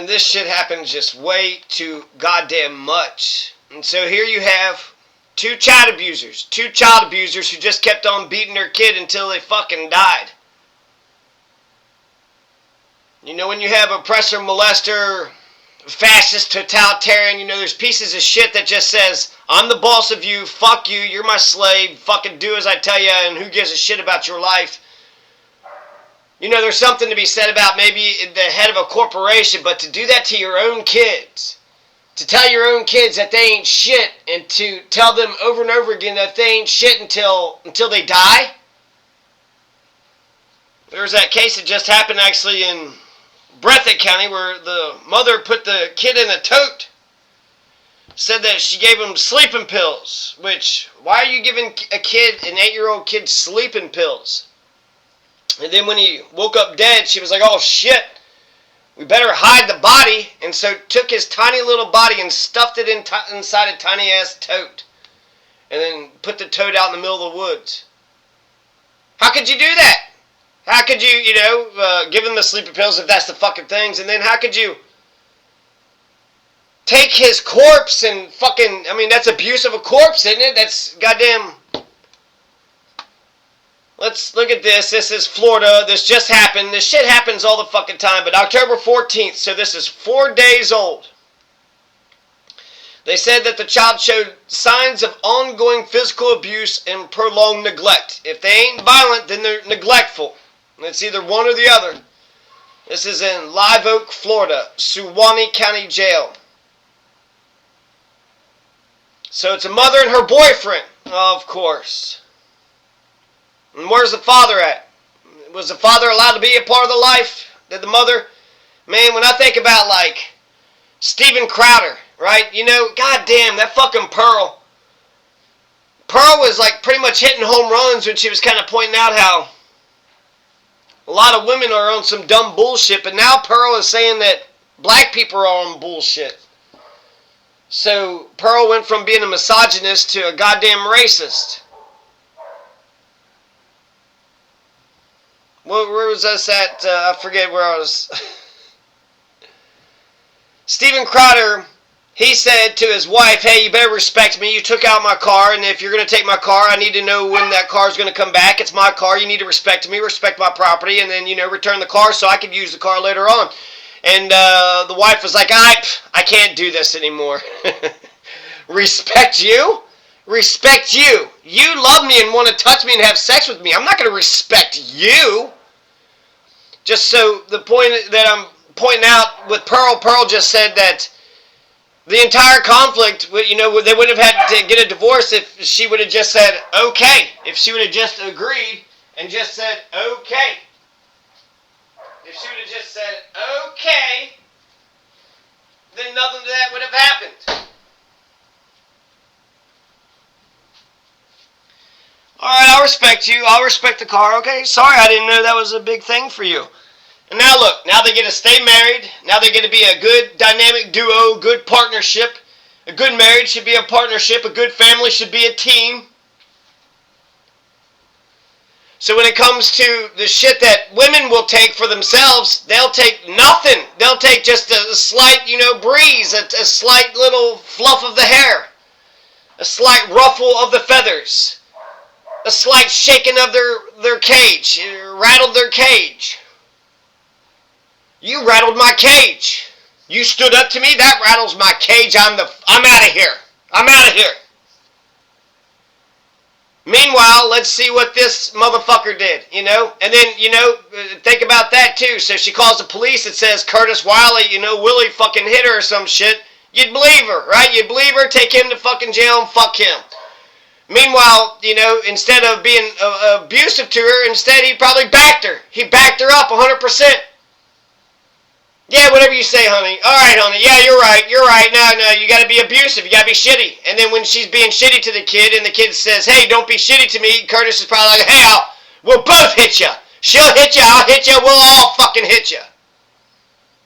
man, this shit happens just way too goddamn much. And so here you have two child abusers who just kept on beating their kid until they fucking died. You know, when you have oppressor, molester, fascist, totalitarian, you know, there's pieces of shit that just says, I'm the boss of you, fuck you, you're my slave, fucking do as I tell you, and who gives a shit about your life? You know, there's something to be said about maybe the head of a corporation, but to do that to your own kids, to tell your own kids that they ain't shit, and to tell them over and over again that they ain't shit until they die. There was that case that just happened actually in Breathitt County where the mother put the kid in a tote. Said that she gave him sleeping pills, which, why are you giving a kid, an 8-year-old kid, sleeping pills? And then when he woke up dead, she was like, oh shit, we better hide the body. And so took his tiny little body and stuffed it inside a tiny ass tote. And then put the tote out in the middle of the woods. How could you do that? How could you, give him the sleeping pills if that's the fucking things? And then how could you take his corpse and fucking, that's abuse of a corpse, isn't it? That's goddamn. Let's look at this. This is Florida. This just happened. This shit happens all the fucking time. But October 14th, so this is 4 days old. They said that the child showed signs of ongoing physical abuse and prolonged neglect. If they ain't violent, then they're neglectful. It's either one or the other. This is in Live Oak, Florida, Suwannee County Jail. So it's a mother and her boyfriend, of course. And where's the father at? Was the father allowed to be a part of the life? Did the mother? Man, when I think about, Steven Crowder, right? Goddamn, that fucking Pearl. Pearl was, pretty much hitting home runs when she was kind of pointing out how a lot of women are on some dumb bullshit, but now Pearl is saying that black people are on bullshit. So Pearl went from being a misogynist to a goddamn racist. Where was us at? I forget where I was. Steven Crowder, he said to his wife, hey, you better respect me. You took out my car, and if you're going to take my car, I need to know when that car is going to come back. It's my car. You need to respect me, respect my property, and then, return the car so I could use the car later on. And the wife was like, I can't do this anymore. Respect you? Respect you. You love me and want to touch me and have sex with me. I'm not going to respect you. Just so the point that I'm pointing out with Pearl just said that the entire conflict, they wouldn't have had to get a divorce if she would have just said, okay. If she would have just agreed and just said, okay. If she would have just said, okay, then nothing of that would have happened. Alright, I'll respect you. I'll respect the car. Okay, sorry, I didn't know that was a big thing for you. And now look, now they get to stay married. Now they get to be a good dynamic duo, good partnership. A good marriage should be a partnership. A good family should be a team. So when it comes to the shit that women will take for themselves, they'll take nothing. They'll take just a slight, breeze, a slight little fluff of the hair, a slight ruffle of the feathers, a slight shaking of their cage, rattled their cage. You rattled my cage. You stood up to me, that rattles my cage. I'm out of here. I'm out of here. Meanwhile, let's see what this motherfucker did, And then, think about that too. So she calls the police and says Curtis Wiley, Willie fucking hit her or some shit. You'd believe her, right? You'd believe her, take him to fucking jail and fuck him. Meanwhile, instead of being abusive to her, instead he probably backed her. He backed her up 100%. Yeah, whatever you say, honey. All right, honey. Yeah, you're right. You're right. No, you got to be abusive. You got to be shitty. And then when she's being shitty to the kid and the kid says, hey, don't be shitty to me, Curtis is probably like, hey, we'll both hit you. She'll hit you. I'll hit you. We'll all fucking hit you.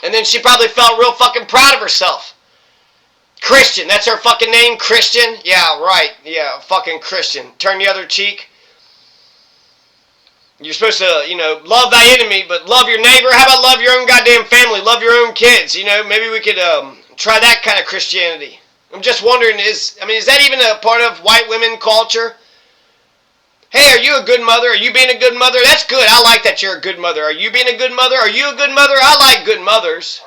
And then she probably felt real fucking proud of herself. Christian. That's her fucking name, Christian? Yeah, right. Yeah, fucking Christian. Turn the other cheek. You're supposed to, love thy enemy, but love your neighbor. How about love your own goddamn family? Love your own kids. Maybe we could try that kind of Christianity. I'm just wondering, is that even a part of white women culture? Hey, are you a good mother? Are you being a good mother? That's good. I like that you're a good mother. Are you being a good mother? Are you a good mother? I like good mothers.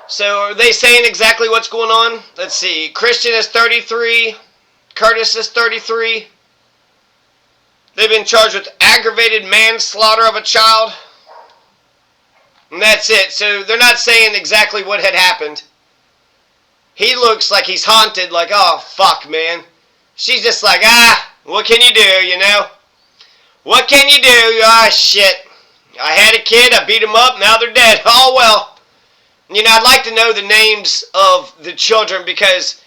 So are they saying exactly what's going on? Let's see. Christian is 33. Curtis is 33. They've been charged with aggravated manslaughter of a child. And that's it. So they're not saying exactly what had happened. He looks like he's haunted, like, oh, fuck, man. She's just like, what can you do, What can you do? Ah, shit. I had a kid, I beat them up, now they're dead. Oh, well. I'd like to know the names of the children, because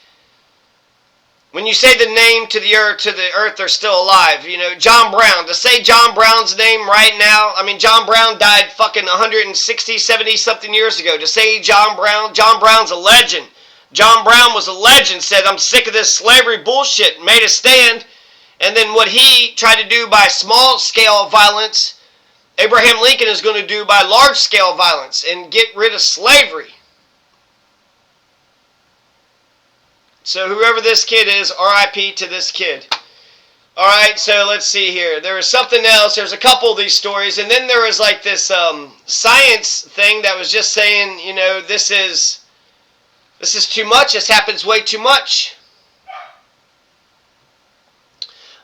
when you say the name to the earth, they're still alive. John Brown. To say John Brown's name right now, John Brown died fucking 160, 70 something years ago. To say John Brown's a legend. John Brown was a legend, said, I'm sick of this slavery bullshit, made a stand. And then what he tried to do by small-scale violence, Abraham Lincoln is going to do by large-scale violence and get rid of slavery. So whoever this kid is, R.I.P. to this kid. Alright, so let's see here. There was something else. There's a couple of these stories. And then there was like this science thing that was just saying, this is too much. This happens way too much.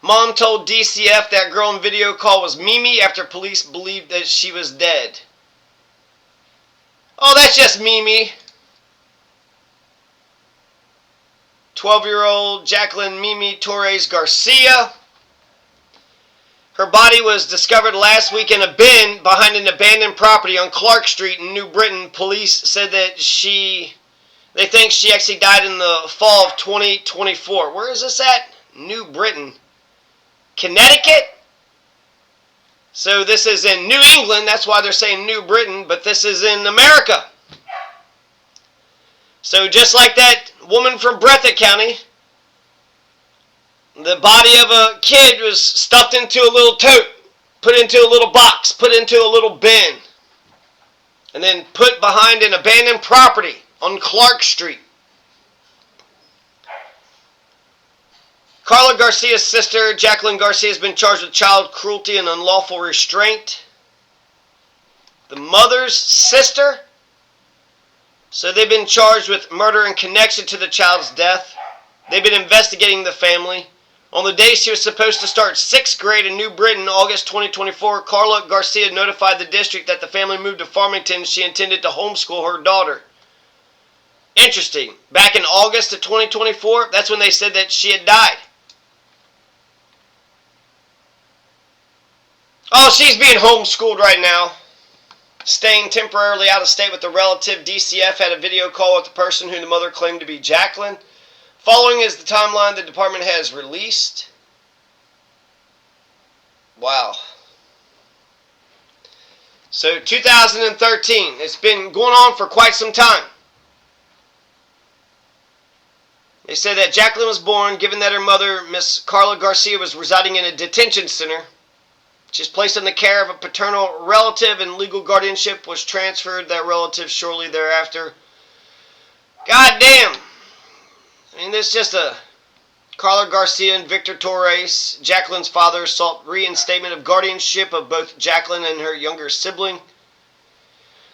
Mom told DCF that girl in video call was Mimi after police believed that she was dead. Oh, that's just Mimi. 12-year-old Jacqueline Mimi Torres Garcia. Her body was discovered last week in a bin behind an abandoned property on Clark Street in New Britain. Police said that they think she actually died in the fall of 2024. Where is this at? New Britain. Connecticut? So this is in New England. That's why they're saying New Britain. But this is in America. So just like that woman from Breathitt County, the body of a kid was stuffed into a little tote, put into a little box, put into a little bin, and then put behind an abandoned property on Clark Street. Carla Garcia's sister, Jacqueline Garcia, has been charged with child cruelty and unlawful restraint. The mother's sister? So they've been charged with murder in connection to the child's death. They've been investigating the family. On the day she was supposed to start 6th grade in New Britain, August 2024, Carla Garcia notified the district that the family moved to Farmington. She intended to homeschool her daughter. Interesting. Back in August of 2024, that's when they said that she had died. Oh, she's being homeschooled right now. Staying temporarily out of state with a relative. DCF had a video call with the person who the mother claimed to be Jacqueline. Following is the timeline the department has released. Wow. So 2013. It's been going on for quite some time. They said that Jacqueline was born, given that her mother, Miss Carla Garcia, was residing in a detention center. She was placed in the care of a paternal relative, and legal guardianship was transferred that relative shortly thereafter. God damn. This is just a Carla Garcia and Victor Torres, Jacqueline's father, sought reinstatement of guardianship of both Jacqueline and her younger sibling.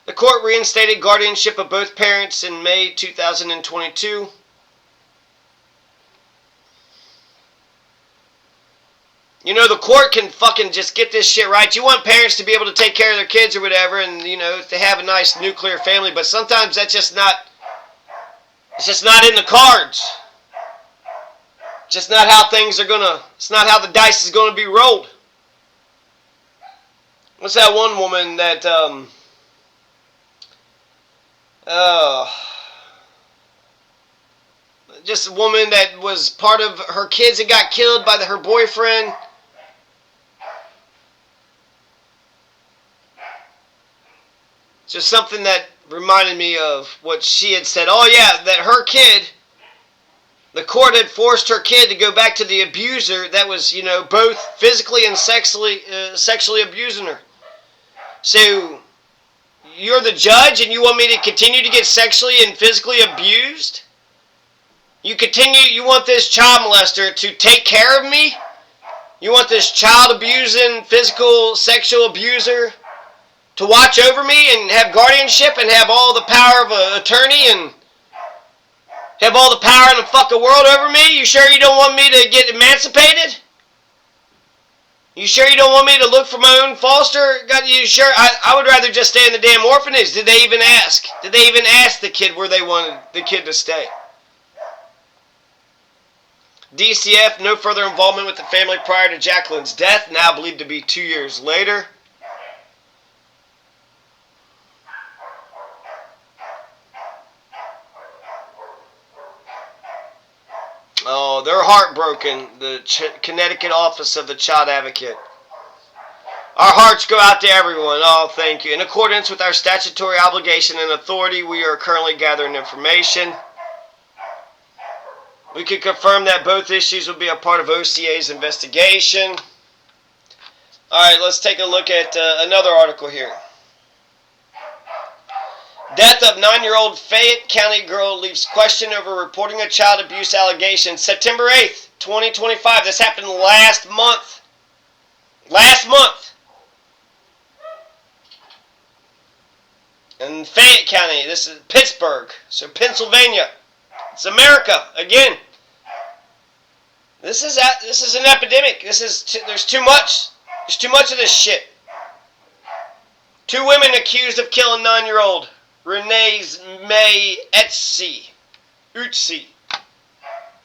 The court reinstated guardianship of both parents in May 2022. The court can fucking just get this shit right. You want parents to be able to take care of their kids or whatever, and, to have a nice nuclear family, but sometimes that's just not, it's just not in the cards. Just not how it's not how the dice is gonna be rolled. What's that one woman that, just a woman that was part of her kids that got killed by her boyfriend. Just something that reminded me of what she had said. Oh yeah, that her kid The court had forced her kid to go back to the abuser that was, both physically and sexually abusing her. So, you're the judge and you want me to continue to get sexually and physically abused? You want this child molester to take care of me? You want this child abusing, sexual abuser to watch over me and have guardianship and have all the power of an attorney and have all the power in the fucking world over me? You sure you don't want me to get emancipated? You sure you don't want me to look for my own foster? You sure? I would rather just stay in the damn orphanage. Did they even ask? Did they even ask the kid where they wanted the kid to stay? DCF, no further involvement with the family prior to Jacqueline's death, now believed to be 2 years later. Oh, they're heartbroken, the Connecticut Office of the Child Advocate. Our hearts go out to everyone. Oh, thank you. In accordance with our statutory obligation and authority, we are currently gathering information. We can confirm that both issues will be a part of OCA's investigation. Alright, let's take a look at another article here. Death of 9-year-old Fayette County girl leaves question over reporting a child abuse allegation. September 8th, 2025. This happened last month. Last month. In Fayette County. This is Pittsburgh. So Pennsylvania. It's America again. This is an epidemic. There's too much. There's too much of this shit. 2 women accused of killing 9-year-old Renee May Utsi.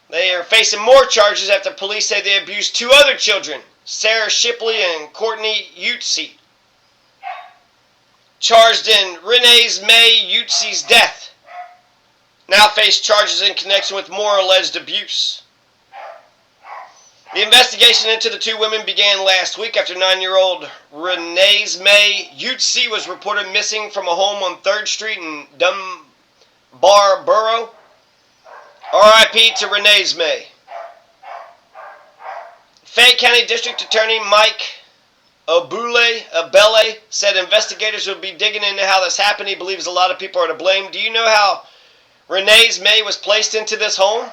They are facing more charges after police say they abused 2 other children, Sarah Shipley and Courtney Utsi, charged in Renee May Utsi's death. Now face charges in connection with more alleged abuse. The investigation into the 2 women began last week after 9-year-old Renee May Utsi was reported missing from a home on 3rd Street in Dunbar Borough. R.I.P. to Renee May. Fayette County District Attorney Mike Abele said investigators will be digging into how this happened. He believes a lot of people are to blame. Do you know how Renee May was placed into this home?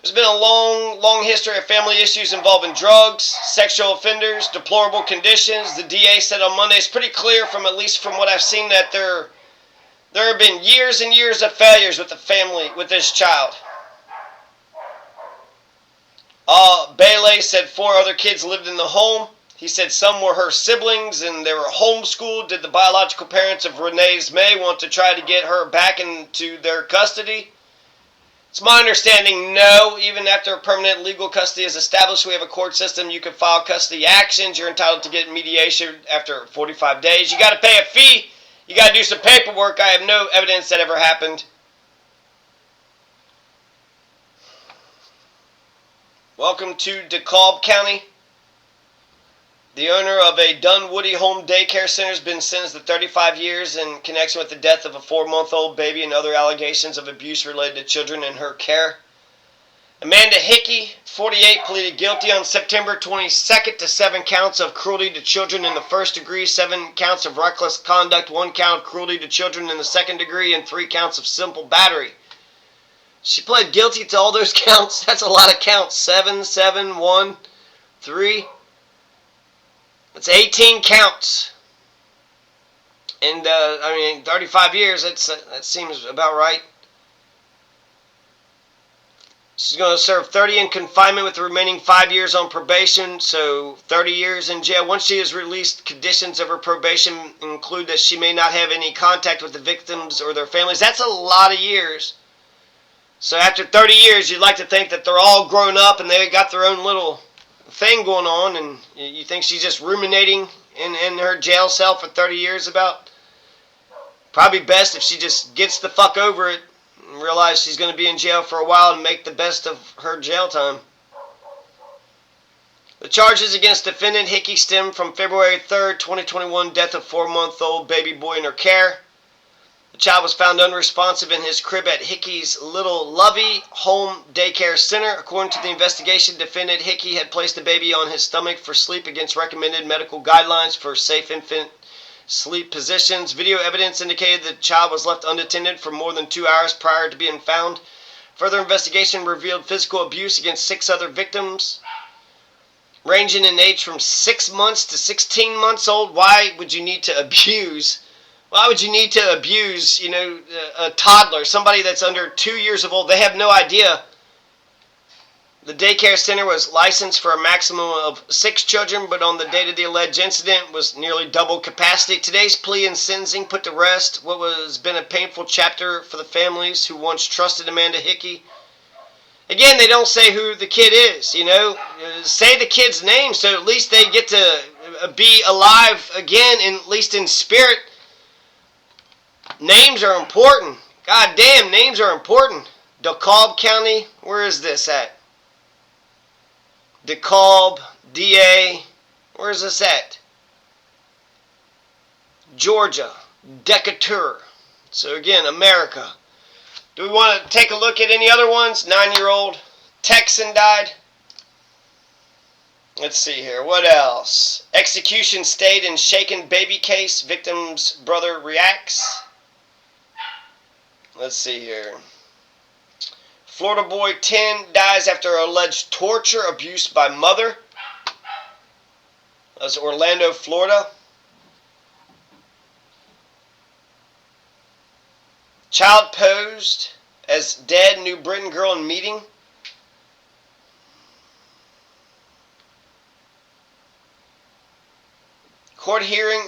There's been a long history of family issues involving drugs, sexual offenders, deplorable conditions. The DA said on Monday, it's pretty clear from what I've seen, that there have been years and years of failures with the family, with this child. Bailey said 4 other kids lived in the home. He said some were her siblings and they were homeschooled. Did the biological parents of Renee May want to try to get her back into their custody? It's my understanding, no. Even after permanent legal custody is established, we have a court system. You can file custody actions. You're entitled to get mediation after 45 days. You got to pay a fee. You got to do some paperwork. I have no evidence that ever happened. Welcome to DeKalb County. The owner of a Dunwoody Home Daycare Center has been sentenced to 35 years in connection with the death of a 4-month-old baby and other allegations of abuse related to children in her care. Amanda Hickey, 48, pleaded guilty on September 22nd to 7 counts of cruelty to children in the first degree, 7 counts of reckless conduct, 1 count of cruelty to children in the second degree, and 3 counts of simple battery. She pled guilty to all those counts. That's a lot of counts. 7, 1, 3. That's 18 counts. And, 35 years, that seems about right. She's going to serve 30 in confinement with the remaining 5 years on probation, so 30 years in jail. Once she is released, conditions of her probation include that she may not have any contact with the victims or their families. That's a lot of years. So after 30 years, you'd like to think that they're all grown up and they got their own little thing going on, and you think she's just ruminating in her jail cell for 30 years about. Probably best if she just gets the fuck over it and realize she's going to be in jail for a while and make the best of her jail time. The charges against defendant Hickey stem from February 3rd, 2021 death of 4-month-old baby boy in her care. The child was found unresponsive in his crib at Hickey's Little Lovey Home Daycare Center. According to the investigation, defendant Hickey had placed the baby on his stomach for sleep against recommended medical guidelines for safe infant sleep positions. Video evidence indicated the child was left unattended for more than 2 hours prior to being found. Further investigation revealed physical abuse against 6 other victims, ranging in age from 6 months to 16 months old. Why would you need to abuse? Why would you need to abuse, a toddler, somebody that's under 2 years of old? They have no idea. The daycare center was licensed for a maximum of 6 children, but on the date of the alleged incident was nearly double capacity. Today's plea and sentencing put to rest what has been a painful chapter for the families who once trusted Amanda Hickey. Again, they don't say who the kid is, Say the kid's name so at least they get to be alive again, at least in spirit. Names are important. God damn, names are important. DeKalb County, where is this at? DeKalb, DA, where is this at? Georgia, Decatur. So again, America. Do we want to take a look at any other ones? 9-year-old Texan died. Let's see here. What else? Execution stayed in shaken baby case. Victim's brother reacts. Let's see here. Florida boy 10 dies after alleged torture, abuse by mother. That's Orlando, Florida. Child posed as dead, New Britain girl in meeting. Court hearing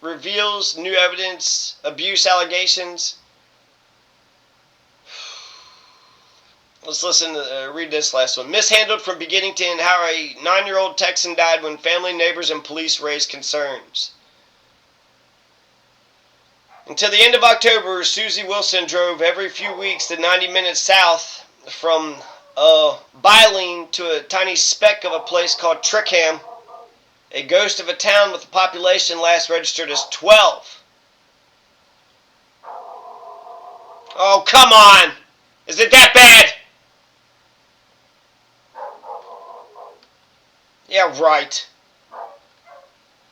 reveals new evidence, abuse allegations. Let's read this last one. Mishandled from beginning to end, how a 9-year-old Texan died when family, neighbors, and police raised concerns. Until the end of October, Susie Wilson drove every few weeks the 90 minutes south from Bylene to a tiny speck of a place called Trickham, a ghost of a town with a population last registered as 12. Oh, come on! Is it that bad? Yeah, right.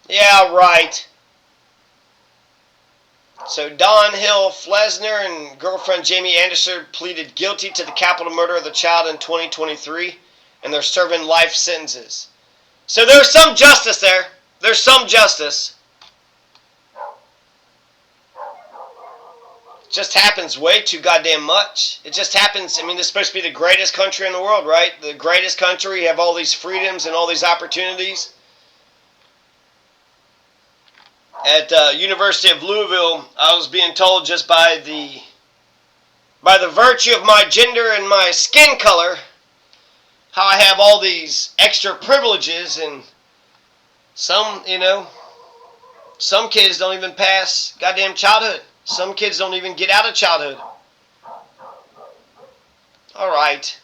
Yeah, right. So Don Hill Flesner and girlfriend Jamie Anderson pleaded guilty to the capital murder of the child in 2023, and they're serving life sentences. So there's some justice there. There's some justice. It just happens way too goddamn much. It just happens. I mean, this is supposed to be the greatest country in the world, right? The greatest country. You have all these freedoms and all these opportunities. At University of Louisville, I was being told just by the virtue of my gender and my skin color, how I have all these extra privileges, and some kids don't even pass goddamn childhood. Some kids don't even get out of childhood. All right.